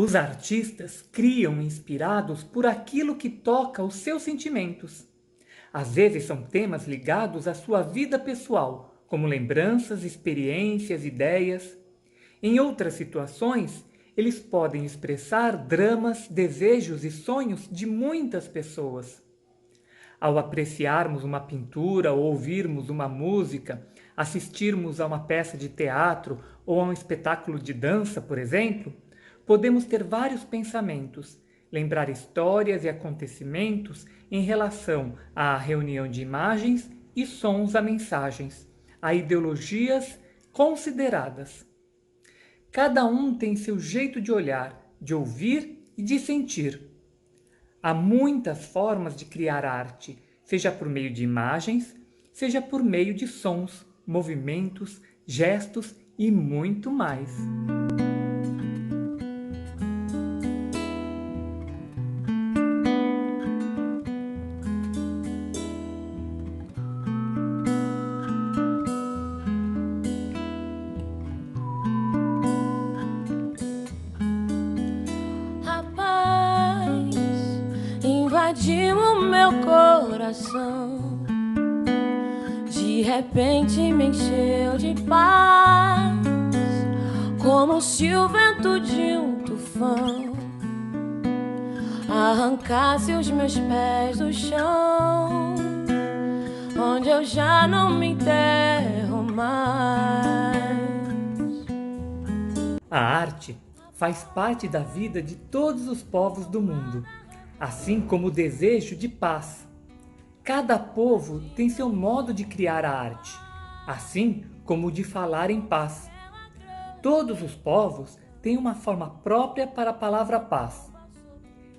Os artistas criam inspirados por aquilo que toca os seus sentimentos. Às vezes são temas ligados à sua vida pessoal, como lembranças, experiências, ideias. Em outras situações, eles podem expressar dramas, desejos e sonhos de muitas pessoas. Ao apreciarmos uma pintura ou ouvirmos uma música, assistirmos a uma peça de teatro ou a um espetáculo de dança, por exemplo, podemos ter vários pensamentos, lembrar histórias e acontecimentos em relação à reunião de imagens e sons a mensagens, a ideologias consideradas. Cada um tem seu jeito de olhar, de ouvir e de sentir. Há muitas formas de criar arte, seja por meio de imagens, seja por meio de sons, movimentos, gestos e muito mais. Invadiu o meu coração, de repente me encheu de paz, como se o vento de um tufão arrancasse os meus pés do chão, onde eu já não me enterro mais. A arte faz parte da vida de todos os povos do mundo, assim como o desejo de paz. Cada povo tem seu modo de criar a arte, assim como o de falar em paz. Todos os povos têm uma forma própria para a palavra paz.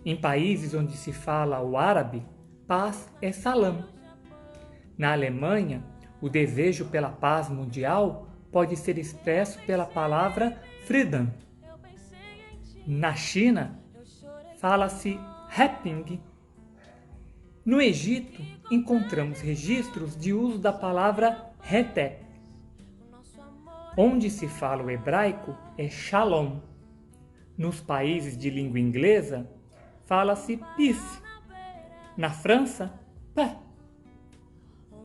Em países onde se fala o árabe, paz é salam. Na Alemanha, o desejo pela paz mundial pode ser expresso pela palavra Frieden. Na China, fala-se Heping. No Egito, encontramos registros de uso da palavra Hetet. Onde se fala o hebraico é Shalom. Nos países de língua inglesa, fala-se Peace. Na França, Paix.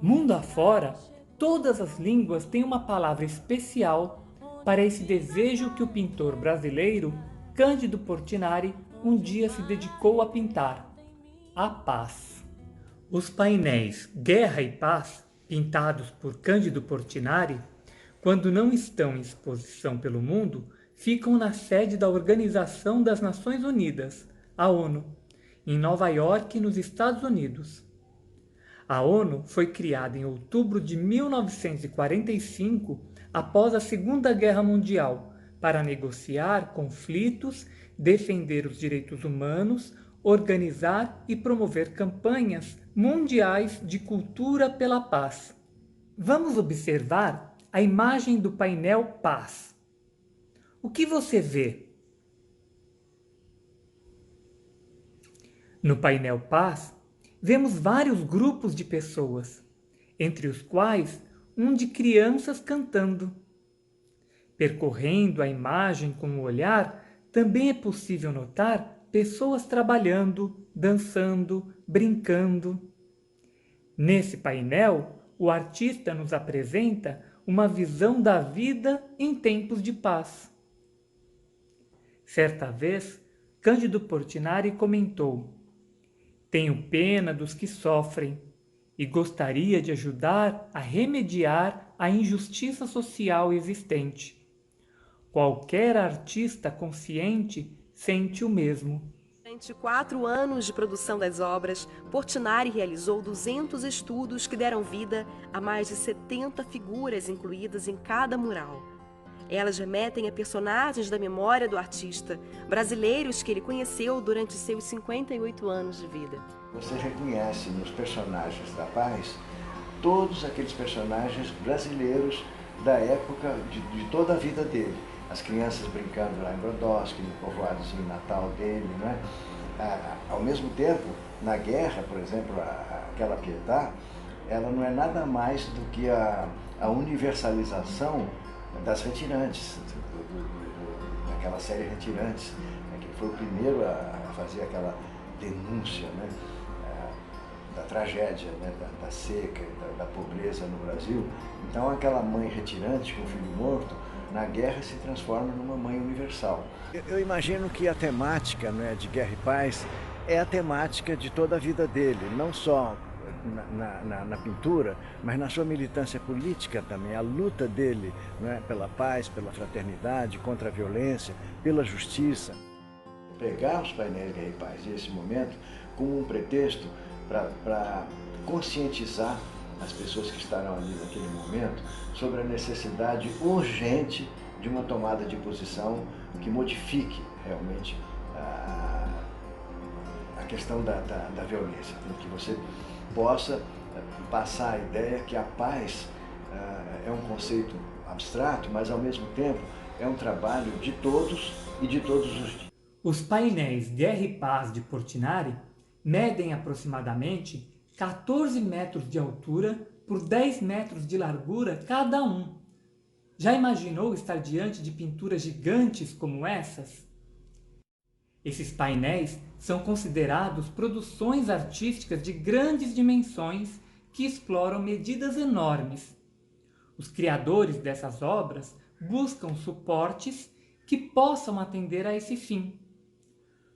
Mundo afora, todas as línguas têm uma palavra especial para esse desejo que o pintor brasileiro Cândido Portinari um dia se dedicou a pintar: a paz. Os painéis Guerra e Paz, pintados por Cândido Portinari, quando não estão em exposição pelo mundo, ficam na sede da Organização das Nações Unidas, a ONU, em Nova York, nos Estados Unidos. A ONU foi criada em outubro de 1945, após a Segunda Guerra Mundial, para negociar conflitos, defender os direitos humanos, organizar e promover campanhas mundiais de cultura pela paz. Vamos observar a imagem do painel Paz. O que você vê? No painel Paz, vemos vários grupos de pessoas, entre os quais um de crianças cantando. Percorrendo a imagem com o olhar, também é possível notar pessoas trabalhando, dançando, brincando. Nesse painel, o artista nos apresenta uma visão da vida em tempos de paz. Certa vez, Cândido Portinari comentou: "Tenho pena dos que sofrem e gostaria de ajudar a remediar a injustiça social existente. Qualquer artista consciente sente o mesmo." Durante 4 anos de produção das obras, Portinari realizou 200 estudos que deram vida a mais de 70 figuras incluídas em cada mural. Elas remetem a personagens da memória do artista, brasileiros que ele conheceu durante seus 58 anos de vida. Você reconhece nos personagens da Paz todos aqueles personagens brasileiros da época de toda a vida dele. As crianças brincando lá em Brodowski, no povoadozinho natal dele, né? Ao mesmo tempo, na guerra, por exemplo, aquela Pietà, ela não é nada mais do que a universalização das retirantes, aquela série Retirantes, né, que foi o primeiro a fazer aquela denúncia, né, da tragédia, né, da seca, da pobreza no Brasil. Então aquela mãe retirante com o filho morto, na guerra se transforma numa mãe universal. Eu imagino que a temática, né, de Guerra e Paz é a temática de toda a vida dele, não só na pintura, mas na sua militância política também, a luta dele, né, pela paz, pela fraternidade, contra a violência, pela justiça. Pegar os painéis Guerra e Paz nesse momento como um pretexto para conscientizar as pessoas que estarão ali naquele momento sobre a necessidade urgente de uma tomada de posição que modifique realmente a questão da violência, que você possa passar a ideia que a paz é um conceito abstrato, mas ao mesmo tempo é um trabalho de todos e de todos os dias. Os painéis Guerra e Paz de Portinari medem aproximadamente 14 metros de altura por 10 metros de largura cada um. Já imaginou estar diante de pinturas gigantes como essas? Esses painéis são considerados produções artísticas de grandes dimensões que exploram medidas enormes. Os criadores dessas obras buscam suportes que possam atender a esse fim.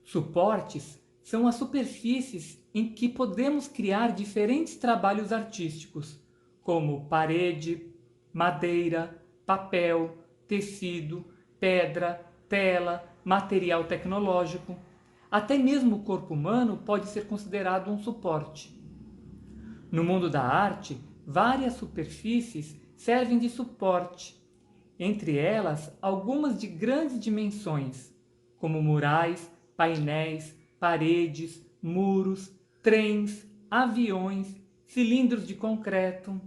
Suportes são as superfícies em que podemos criar diferentes trabalhos artísticos, como parede, madeira, papel, tecido, pedra, tela, material tecnológico. Até mesmo o corpo humano pode ser considerado um suporte. No mundo da arte, várias superfícies servem de suporte, entre elas algumas de grandes dimensões, como murais, painéis, paredes, muros, trens, aviões, cilindros de concreto.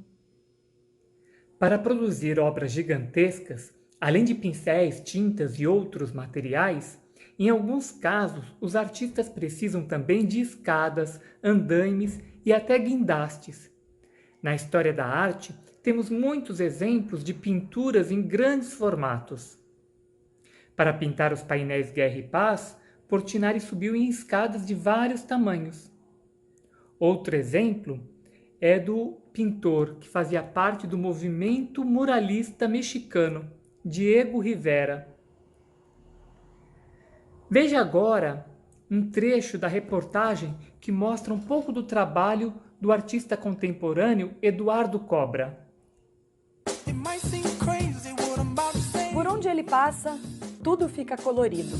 Para produzir obras gigantescas, além de pincéis, tintas e outros materiais, em alguns casos os artistas precisam também de escadas, andaimes e até guindastes. Na história da arte, temos muitos exemplos de pinturas em grandes formatos. Para pintar os painéis Guerra e Paz, Portinari subiu em escadas de vários tamanhos. Outro exemplo é do pintor que fazia parte do movimento muralista mexicano, Diego Rivera. Veja agora um trecho da reportagem que mostra um pouco do trabalho do artista contemporâneo Eduardo Cobra. Por onde ele passa, tudo fica colorido.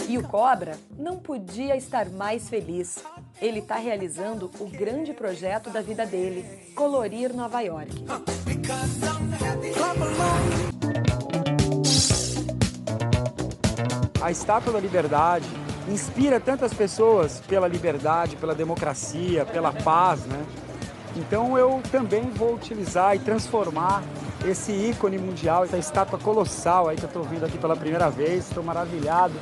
E o Cobra não podia estar mais feliz. Ele está realizando o grande projeto da vida dele, colorir Nova York. A Estátua da Liberdade inspira tantas pessoas pela liberdade, pela democracia, pela paz, né? Então eu também vou utilizar e transformar esse ícone mundial, essa estátua colossal aí que eu estou vendo aqui pela primeira vez, estou maravilhado.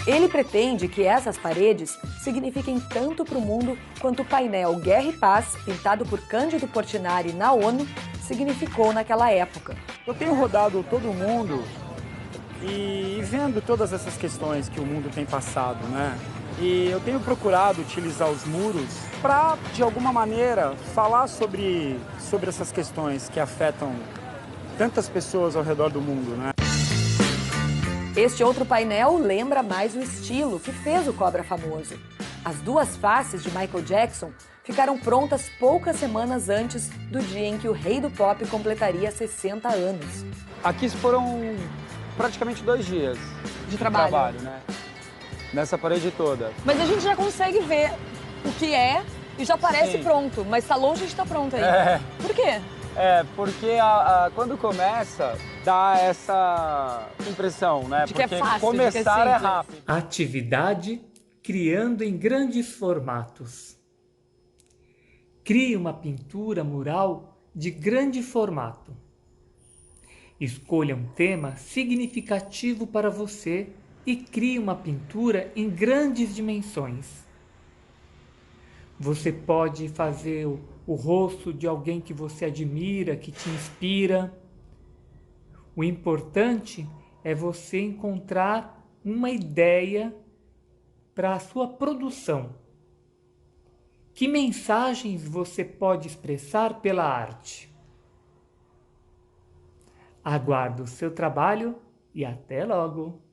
Ele pretende que essas paredes signifiquem tanto para o mundo quanto o painel Guerra e Paz, pintado por Cândido Portinari na ONU, significou naquela época. Eu tenho rodado todo o mundo e vendo todas essas questões que o mundo tem passado, né? E eu tenho procurado utilizar os muros para, de alguma maneira, falar sobre essas questões que afetam tantas pessoas ao redor do mundo, né? Este outro painel lembra mais o estilo que fez o Cobra famoso. As duas faces de Michael Jackson ficaram prontas poucas semanas antes do dia em que o rei do pop completaria 60 anos. Aqui foram praticamente 2 dias de trabalho, né? Nessa parede toda. Mas a gente já consegue ver o que é e já parece Sim. Pronto, mas tá longe de estar pronto ainda. É. Por quê? Porque quando começa, dá essa impressão, né? De que é porque fácil, começar de que é é simples. rápido. Atividade criando em grandes formatos. Crie uma pintura mural de grande formato. Escolha um tema significativo para você e crie uma pintura em grandes dimensões. Você pode fazer o rosto de alguém que você admira, que te inspira. O importante é você encontrar uma ideia para a sua produção. Que mensagens você pode expressar pela arte? Aguardo o seu trabalho e até logo!